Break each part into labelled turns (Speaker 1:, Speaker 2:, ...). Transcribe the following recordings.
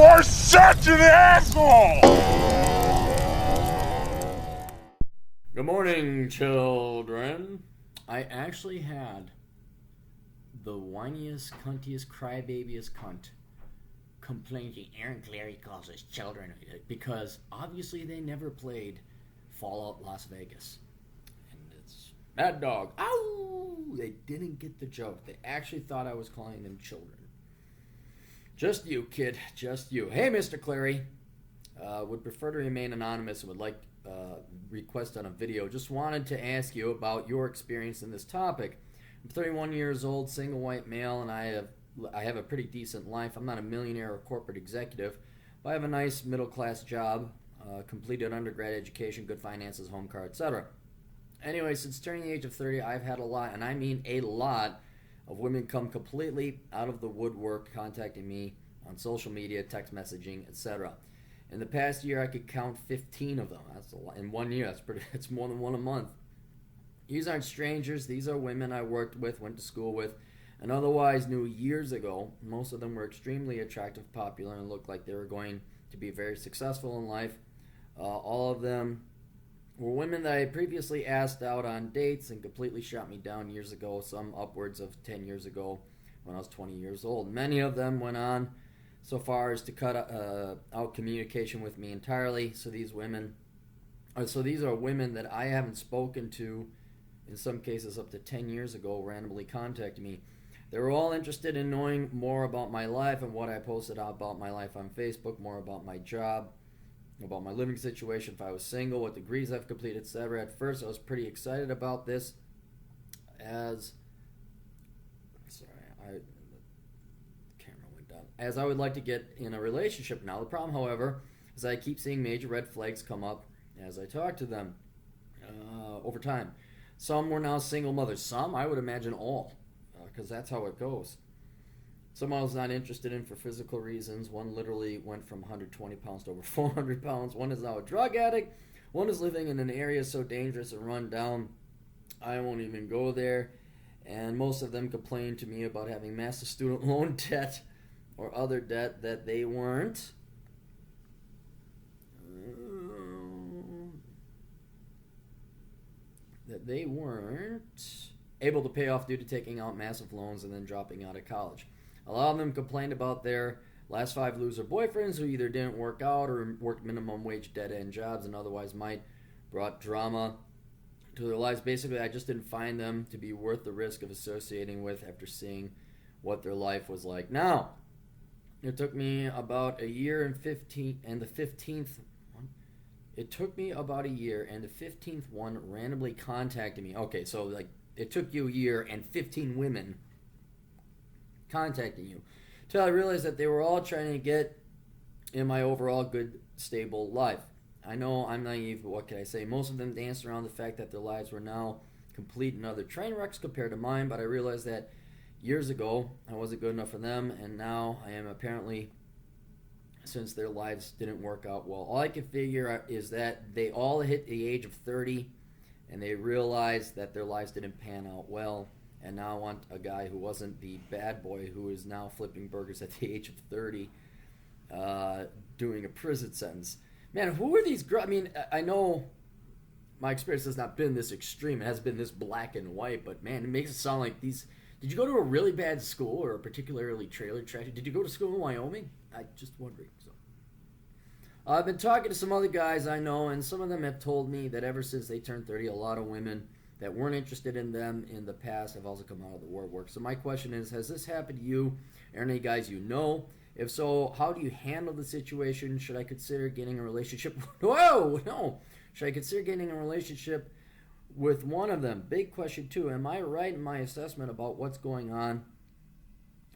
Speaker 1: are such an asshole!
Speaker 2: Good morning, children. I actually had the whiniest, cuntiest, crybabiest cunt complaining Aaron Clary calls his children because obviously they never played Fallout Las Vegas. And it's Mad Dog. Ow! They didn't get the joke. They actually thought I was calling them children. Just you, kid. Just you. Hey, Mr. Clary. Would prefer to remain anonymous and would like request on a video. Just wanted to ask you about your experience in this topic. I'm 31 years old, single white male, and I have a pretty decent life. I'm not a millionaire or corporate executive, but I have a nice middle-class job, completed undergrad education, good finances, home car, etc. Anyway, since turning the age of 30, I've had a lot, and I mean a lot, of women come completely out of the woodwork contacting me on social media, text messaging, etc. In the past year, I could count 15 of them. That's a lot. In 1 year, that's more than one a month. These aren't strangers. These are women I worked with, went to school with, and otherwise knew years ago. Most of them were extremely attractive, popular, and looked like they were going to be very successful in life. All of them were women that I had previously asked out on dates and completely shot me down years ago, some upwards of 10 years ago when I was 20 years old. Many of them went on so far as to cut out communication with me entirely. So these are women that I haven't spoken to, in some cases up to 10 years ago, randomly contacted me. They were all interested in knowing more about my life and what I posted about my life on Facebook, more about my job, about my living situation, if I was single, what degrees I've completed, etc. At first, I was pretty excited about this as I would like to get in a relationship now. The problem, however, is I keep seeing major red flags come up as I talk to them over time. Some were now single mothers. Some, I would imagine all, because that's how it goes. Some I was not interested in for physical reasons. One literally went from 120 pounds to over 400 pounds. One is now a drug addict. One is living in an area so dangerous and run down, I won't even go there. And most of them complained to me about having massive student loan debt or other debt that they weren't able to pay off due to taking out massive loans and then dropping out of college. A lot of them complained about their last 5 loser boyfriends who either didn't work out or worked minimum wage dead-end jobs and otherwise brought drama to their lives. Basically, I just didn't find them to be worth the risk of associating with after seeing what their life was like. Now, it took me about a year and the 15th one randomly contacted me. Okay, so like it took you a year and 15 women contacting you till I realized that they were all trying to get in my overall good, stable life. I know I'm naive, but what can I say? Most of them danced around the fact that their lives were now complete and other train wrecks compared to mine, but I realized that years ago I wasn't good enough for them, and now I am apparently, since their lives didn't work out well. All I can figure is that they all hit the age of 30 and they realized that their lives didn't pan out well, and now I want a guy who wasn't the bad boy who is now flipping burgers at the age of 30, doing a prison sentence. Man, who are these girls? I mean, I know my experience has not been this extreme. It has been this black and white, but man, it makes it sound like these... Did you go to a really bad school or a particularly trailer trash? Did you go to school in Wyoming? I'm just wondering. So, I've been talking to some other guys I know, and some of them have told me that ever since they turned 30, a lot of women that weren't interested in them in the past have also come out of the woodwork. So my question is, has this happened to you or any guys you know? If so, how do you handle the situation? Should I consider getting a relationship? Whoa, no. Should I consider getting a relationship with one of them? Big question too. Am I right in my assessment about what's going on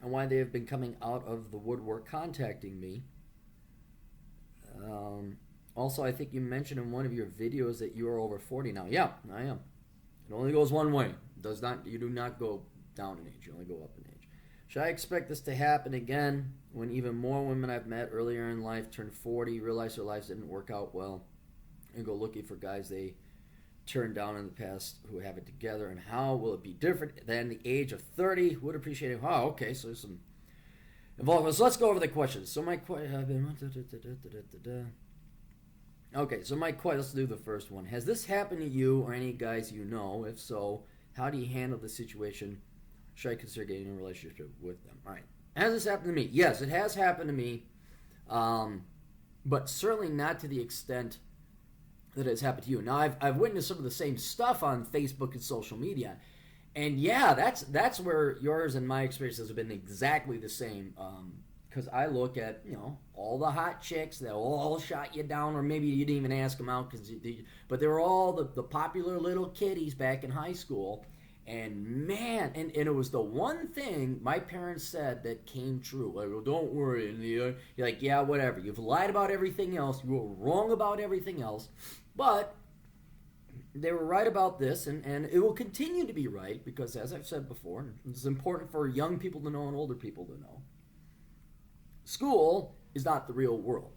Speaker 2: and why they have been coming out of the woodwork contacting me? Also, I think you mentioned in one of your videos that you are over 40 now. Yeah, I am. It only goes one way. You do not go down in age. You only go up in age. Should I expect this to happen again when even more women I've met earlier in life turn 40, realize their lives didn't work out well, and go looking for guys they turned down in the past who have it together? And how will it be different than the age of 30? Would appreciate it. Wow, okay, so there's some involvement. So let's go over the questions. So my okay, so my question, let's do the first one. Has this happened to you or any guys you know? If so, how do you handle the situation? Should I consider getting a relationship with them? All right. Has this happened to me? Yes, it has happened to me, but certainly not to the extent that it has happened to you. Now, I've witnessed some of the same stuff on Facebook and social media, and yeah, that's where yours and my experiences have been exactly the same. Because I look at, all the hot chicks that all shot you down, or maybe you didn't even ask them out, but they were all the popular little kiddies back in high school. And man, and it was the one thing my parents said that came true. Like, well, don't worry. And you're like, yeah, whatever. You've lied about everything else. You were wrong about everything else. But they were right about this, and it will continue to be right because, as I've said before, and it's important for young people to know and older people to know, school is not the real world.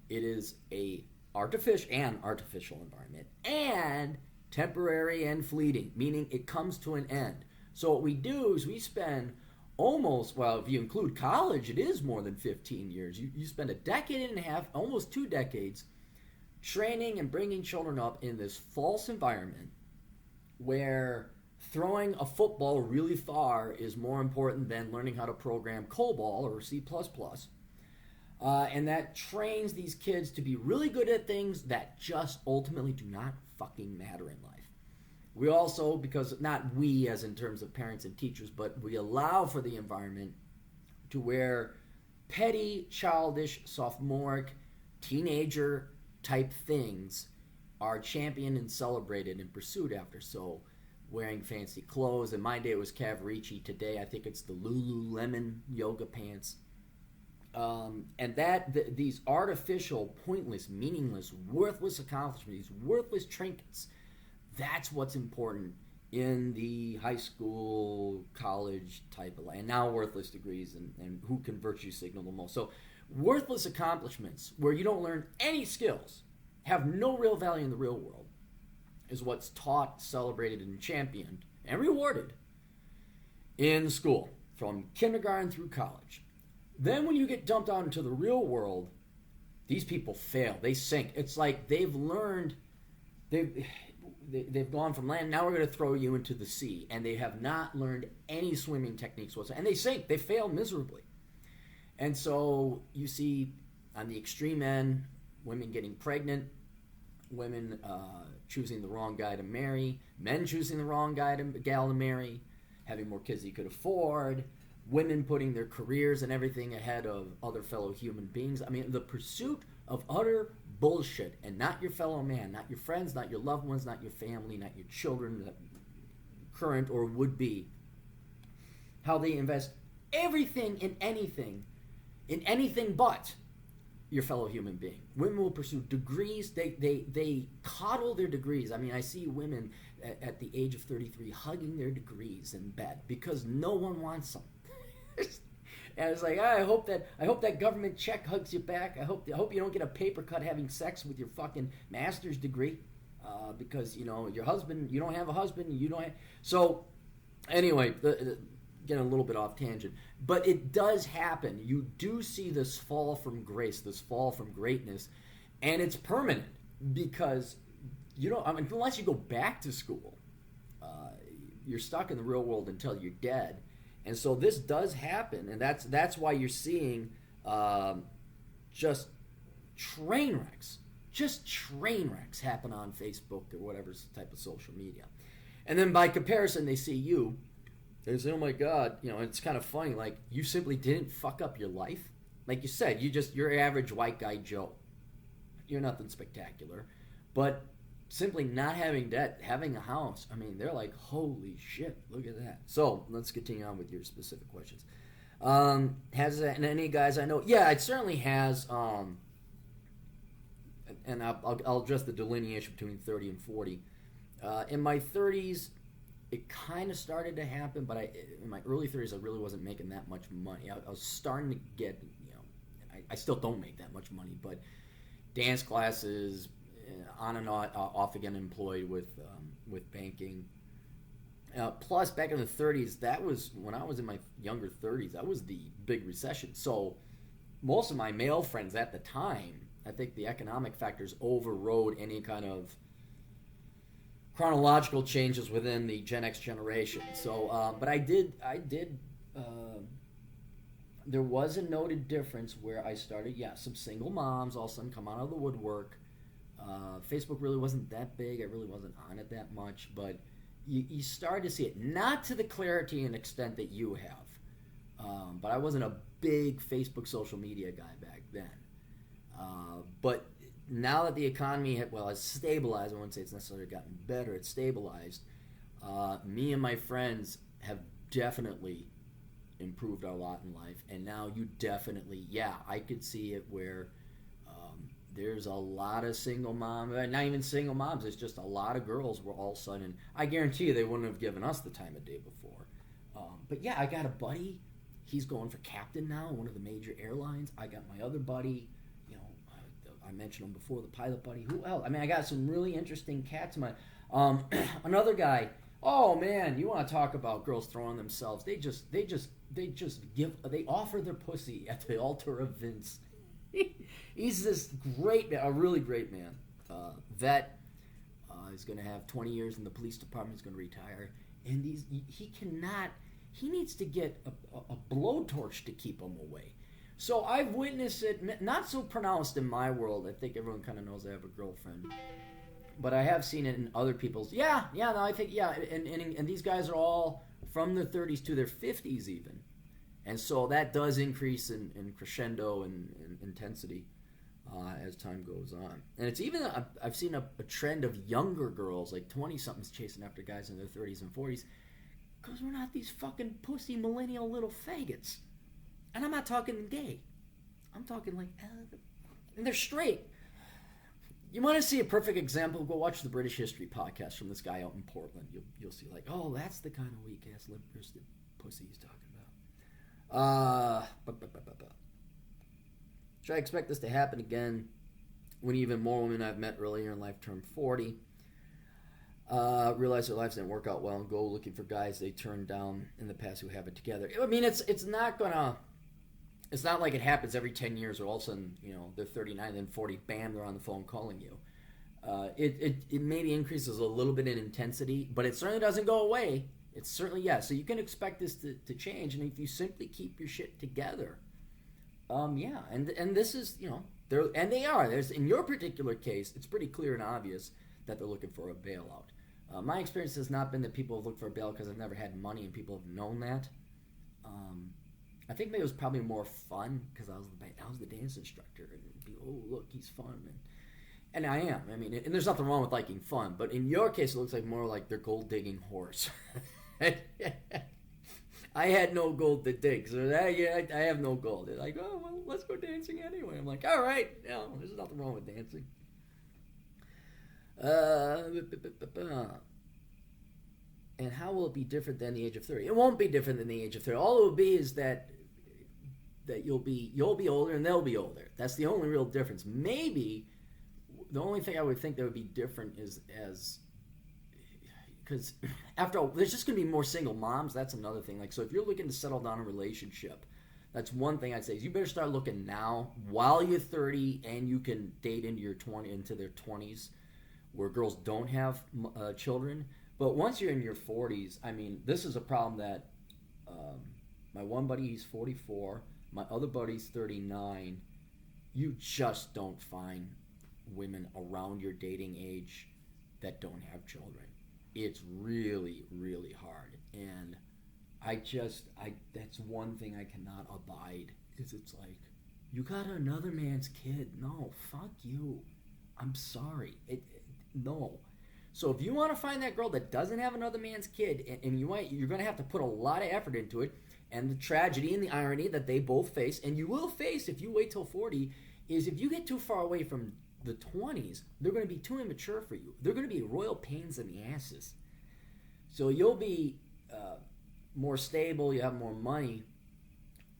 Speaker 2: It is an artificial environment, and temporary and fleeting, meaning it comes to an end. So what we do is we spend almost, well, if you include college, it is more than 15 years. You spend a decade and a half, almost 2 decades, training and bringing children up in this false environment where throwing a football really far is more important than learning how to program COBOL or C++. And that trains these kids to be really good at things that just ultimately do not fucking matter in life. We also, because not we as in terms of parents and teachers, but we allow for the environment to where petty, childish, sophomoric, teenager type things are championed and celebrated and pursued after. So wearing fancy clothes. In my day it was Cavaricci. Today I think it's the Lululemon yoga pants. And these artificial, pointless, meaningless, worthless accomplishments, these worthless trinkets, that's what's important in the high school, college type of life. And now worthless degrees and who can virtue signal the most. So worthless accomplishments where you don't learn any skills, have no real value in the real world, is what's taught, celebrated, and championed, and rewarded in school, from kindergarten through college. Then when you get dumped out into the real world, these people fail. They sink. It's like they've learned, they've gone from land, now we're going to throw you into the sea. And they have not learned any swimming techniques whatsoever. And they sink. They fail miserably. And so you see on the extreme end, women getting pregnant, women choosing the wrong guy to marry, men choosing the wrong gal to marry, having more kids than you could afford, women putting their careers and everything ahead of other fellow human beings. I mean, the pursuit of utter bullshit, and not your fellow man, not your friends, not your loved ones, not your family, not your children, current or would be. How they invest everything in anything but your fellow human being. Women will pursue degrees. They coddle their degrees. I mean, I see women at the age of 33 hugging their degrees in bed because no one wants them. And it's like, I hope that government check hugs you back. I hope you don't get a paper cut having sex with your fucking master's degree, because your husband, you don't have a husband, you don't have. So anyway, getting a little bit off tangent, but it does happen. You do see this fall from grace, this fall from greatness, and it's permanent because unless you go back to school, you're stuck in the real world until you're dead. And so this does happen, and that's why you're seeing just train wrecks happen on Facebook or whatever type of social media. And then by comparison, they see you. They say, oh my God, it's kind of funny. Like, you simply didn't fuck up your life. Like you said, you're average white guy Joe. You're nothing spectacular. But simply not having debt, having a house, I mean, they're like, holy shit, look at that. So let's continue on with your specific questions. Has that, and any guys I know? Yeah, it certainly has. And I'll address the delineation between 30 and 40. In my 30s, it kind of started to happen, but in my early 30s, I really wasn't making that much money. I was starting to get, I still don't make that much money, but dance classes, on and off again employed with banking, Plus, back in the 30s, that was when I was in my younger 30s. That was the big recession. So most of my male friends at the time, I think the economic factors overrode any kind of chronological changes within the Gen X generation. So, but I did. There was a noted difference where I started. Yeah, some single moms all of a sudden come out of the woodwork. Facebook really wasn't that big. I really wasn't on it that much, but you started to see it. Not to the clarity and extent that you have, but I wasn't a big Facebook social media guy back then. But now that the economy has stabilized, I wouldn't say it's necessarily gotten better, it's stabilized. Me and my friends have definitely improved our lot in life, and now you definitely, I could see it where there's a lot of single moms, not even single moms, it's just a lot of girls were all of a sudden, I guarantee you they wouldn't have given us the time of day before. But yeah, I got a buddy, he's going for captain now, one of the major airlines. I got my other buddy, I mentioned him before, the pilot buddy. Who else? I mean, I got some really interesting cats in my. Another guy. Oh man, you want to talk about girls throwing themselves? They offer their pussy at the altar of Vince. He's this a really great man. Vet. He's going to have 20 years in the police department. He's going to retire, and he needs to get a blowtorch to keep him away. So I've witnessed it, not so pronounced in my world. I think everyone kind of knows I have a girlfriend. But I have seen it in other people's. And these guys are all from their 30s to their 50s even. And so that does increase in crescendo and intensity as time goes on. And it's even, I've seen a trend of younger girls, like 20-somethings chasing after guys in their 30s and 40s, because we're not these fucking pussy millennial little faggots. And I'm not talking gay. I'm talking like, and they're straight. You want to see a perfect example? Go watch the British History podcast from this guy out in Portland. You'll see like, oh, that's the kind of weak ass limp-wristed pussy he's talking about. Should I expect this to happen again when even more women I've met earlier in life turn 40? Realize their lives didn't work out well and go looking for guys they turned down in the past who have it together. I mean, it's not like it happens every 10 years or all of a sudden, they're 39, then 40, bam, they're on the phone calling you. It maybe increases a little bit in intensity, but it certainly doesn't go away. It's certainly, so you can expect this to change, and if you simply keep your shit together, and this is, they are. There's, in your particular case, it's pretty clear and obvious that they're looking for a bailout. My experience has not been that people have looked for a bailout because I've never had money and people have known that. I think maybe it was probably more fun because I was the dance instructor, and people, oh look, he's fun, and I am. I mean, and there's nothing wrong with liking fun, but in your case, it looks like more like their gold digging horse. I had no gold to dig, so I have no gold. They're like, oh well, let's go dancing anyway. I'm like, all right, there's nothing wrong with dancing. And how will it be different than the age of 30? It won't be different than the age of 30. All it will be is that you'll be older and they'll be older. That's the only real difference. Maybe the only thing I would think that would be different is because after all, there's just going to be more single moms. That's another thing. Like, so if you're looking to settle down a relationship, that's one thing I'd say is you better start looking now while you're 30 and you can date into their 20s, where girls don't have children. But once you're in your 40s, I mean, this is a problem that my one buddy, he's 44. My other buddy's 39. You just don't find women around your dating age that don't have children. It's really, really hard. And that's one thing I cannot abide, is it's like, you got another man's kid. No, fuck you. I'm sorry. No. So if you want to find that girl that doesn't have another man's kid, and you're going to have to put a lot of effort into it, and the tragedy and the irony that they both face, and you will face if you wait till 40, is if you get too far away from the 20s, they're going to be too immature for you. They're going to be royal pains in the asses. So you'll be more stable, you have more money,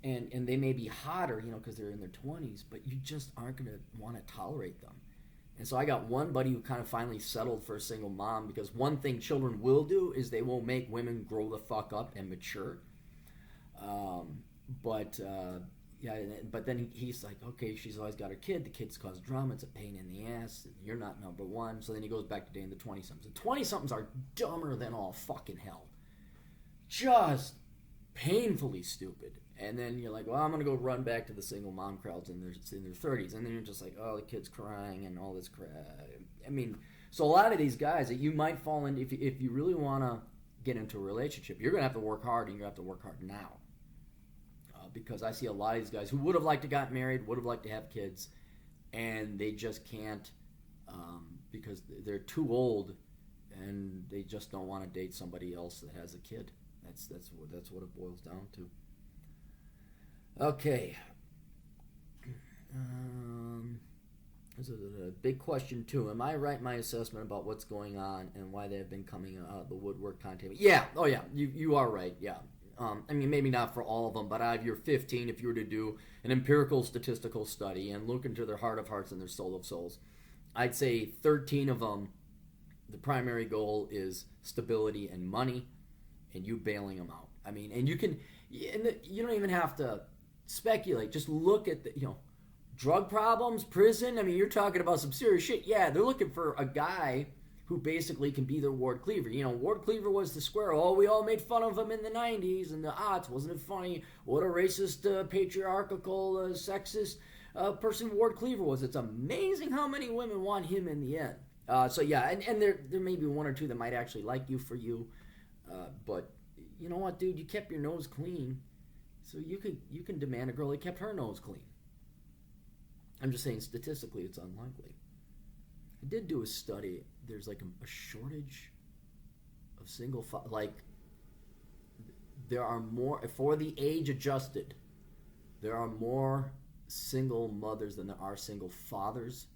Speaker 2: and they may be hotter, because they're in their 20s, but you just aren't going to want to tolerate them. And so I got one buddy who kind of finally settled for a single mom, because one thing children will do is they will make women grow the fuck up and mature. Yeah, but then he's like, okay, she's always got her kid. The kids cause drama. It's a pain in the ass. You're not number one. So then he goes back to dating the 20-somethings. The 20-somethings are dumber than all fucking hell. Just painfully stupid. And then you're like, well, I'm going to go run back to the single mom crowds in their 30s. And then you're just like, oh, the kid's crying and all this crap. I mean, so a lot of these guys that you might fall into, if you really want to get into a relationship, you're going to have to work hard, and you're going to have to work hard now. Because I see a lot of these guys who would have liked to got married, would have liked to have kids, and they just can't because they're too old, and they just don't want to date somebody else that has a kid. That's what it boils down to. Okay. This is a big question too. Am I right in my assessment about what's going on and why they have been coming out of the woodwork content? Yeah. Oh yeah. You are right. Yeah. I mean, maybe not for all of them, but out of your 15, if you were to do an empirical statistical study and look into their heart of hearts and their soul of souls, I'd say 13 of them, the primary goal is stability and money, and you bailing them out. I mean, and you don't even have to speculate. Just look at the, drug problems, prison. I mean, you're talking about some serious shit. Yeah, they're looking for a guy who basically can be their Ward Cleaver. Ward Cleaver was the square. Oh, we all made fun of him in the 90s and the aughts. Wasn't it funny? What a racist, patriarchal, sexist person Ward Cleaver was. It's amazing how many women want him in the end. So yeah, and there may be one or two that might actually like you for you. But you know what, dude? You kept your nose clean. So you can demand a girl that kept her nose clean. I'm just saying, statistically, it's unlikely. I did do a study. There's like a shortage of single there are more, for the age adjusted, there are more single mothers than there are single fathers.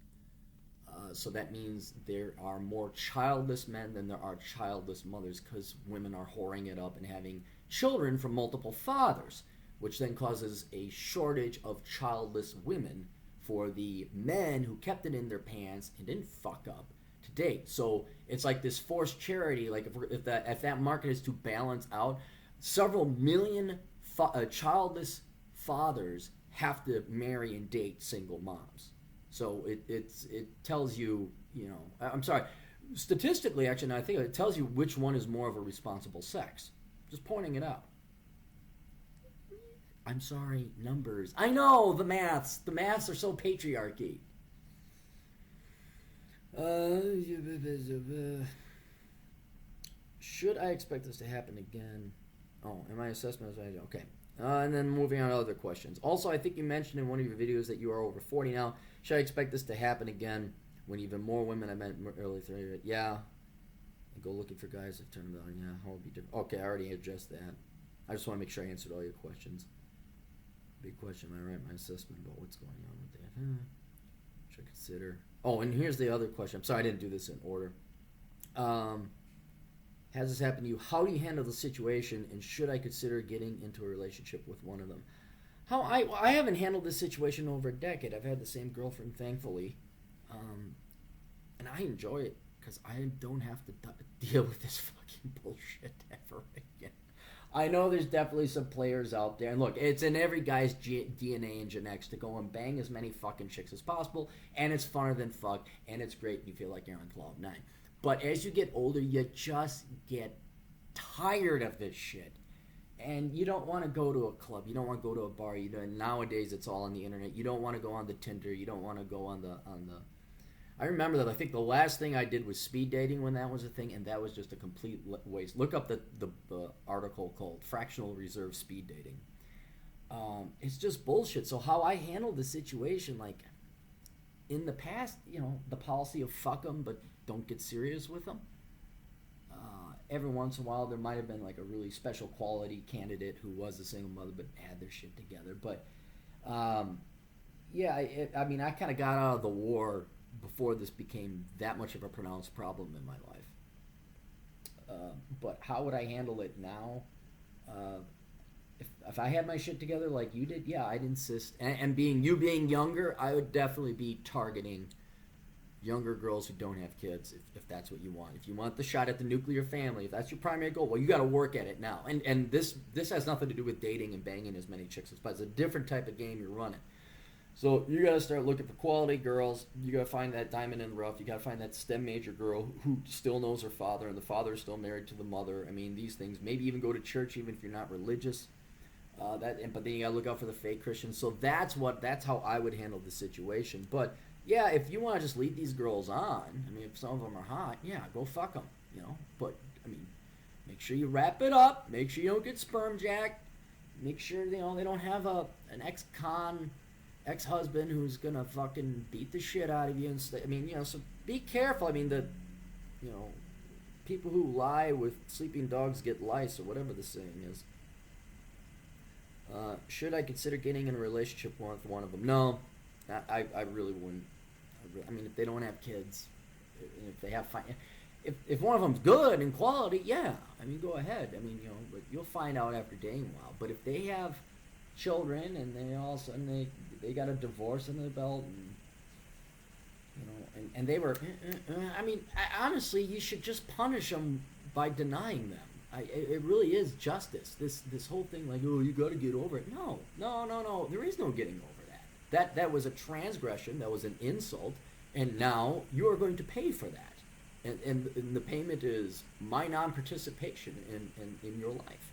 Speaker 2: So that means there are more childless men than there are childless mothers, because women are whoring it up and having children from multiple fathers, which then causes a shortage of childless women for the men who kept it in their pants and didn't fuck up to date. So it's like this forced charity. Like if that market is to balance out, several million childless fathers have to marry and date single moms. So it tells you, I'm sorry, statistically actually, I think it tells you which one is more of a responsible sex. Just pointing it out. I'm sorry, numbers. I know, the maths. The maths are so patriarchy. Should I expect this to happen again? Oh, and my assessment is okay. And then moving on to other questions. Also, I think you mentioned in one of your videos that you are over 40 now. Should I expect this to happen again when even more women I met early 30? Yeah. And go looking for guys that turn about. Yeah, how would be different? Okay, I already addressed that. I just want to make sure I answered all your questions. Big question, am I right? My assessment about what's going on with that. Should I consider? Oh, and here's the other question. I'm sorry I didn't do this in order. Has this happened to you? How do you handle the situation, and should I consider getting into a relationship with one of them? How I haven't handled this situation over a decade. I've had the same girlfriend, thankfully, and I enjoy it because I don't have to deal with this fucking bullshit ever again. I know there's definitely some players out there, and look, it's in every guy's DNA and genetics to go and bang as many fucking chicks as possible, and it's funner than fuck, and it's great, and you feel like you're on cloud nine. But as you get older, you just get tired of this shit. And you don't want to go to a club. You don't want to go to a bar. Nowadays, it's all on the internet. You don't want to go on the Tinder. You don't want to go on the. I remember that. I think the last thing I did was speed dating when that was a thing, and that was just a complete waste. Look up the article called "Fractional Reserve Speed Dating." It's just bullshit. So how I handled the situation, like in the past, the policy of fuck them, but don't get serious with them. Every once in a while, there might have been like a really special quality candidate who was a single mother but had their shit together. But yeah, I mean, I kind of got out of the war before this became that much of a pronounced problem in my life. But how would I handle it now? If I had my shit together like you did, yeah, I'd insist. And being younger, I would definitely be targeting younger girls who don't have kids, if that's what you want. If you want the shot at the nuclear family, if that's your primary goal, well, you got to work at it now. And this has nothing to do with dating and banging as many chicks as possible. It's a different type of game you're running. So you got to start looking for quality girls. You got to find that diamond in the rough. You got to find that STEM major girl who still knows her father, and the father is still married to the mother. I mean, these things. Maybe even go to church, even if you're not religious. But then you got to look out for the fake Christians. So that's how I would handle the situation. But yeah, if you want to just lead these girls on, I mean, if some of them are hot, yeah, go fuck them, you know. But I mean, make sure you wrap it up. Make sure you don't get sperm jacked. Make sure they don't have an ex-husband who's gonna fucking beat the shit out of you and I mean, you know, so be careful. I mean, people who lie with sleeping dogs get lice, or whatever the saying is. Should I consider getting in a relationship with one of them? No, I really wouldn't. I mean, if they don't have kids, if they have if one of them's good in quality, yeah, I mean, go ahead. I mean, you know, but you'll find out after dating a while. But if they have children and they all of a sudden they got a divorce under the belt, and you know, and they were, I mean, honestly, you should just punish them by denying them. It really is justice. This whole thing, like, oh, you got to get over it. No. There is no getting over that. That was a transgression. That was an insult, and now you are going to pay for that. And the payment is my non-participation in your life.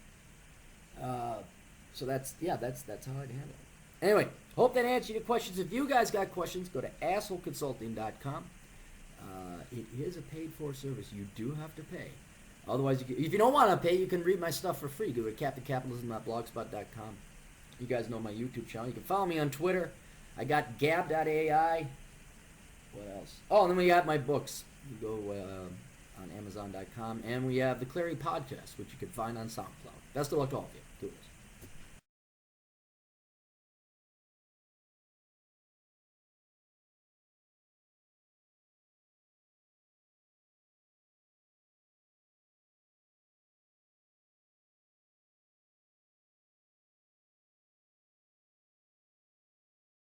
Speaker 2: So that's how I'd handle it. Anyway, hope that answered your questions. If you guys got questions, go to assholeconsulting.com. It is a paid-for service. You do have to pay. Otherwise, if you don't want to pay, you can read my stuff for free. Go to captaincapitalism.blogspot.com. You guys know my YouTube channel. You can follow me on Twitter. I got gab.ai. What else? Oh, and then we got my books. You go on Amazon.com. And we have the Clary Podcast, which you can find on SoundCloud. Best of luck to all of you. Do this.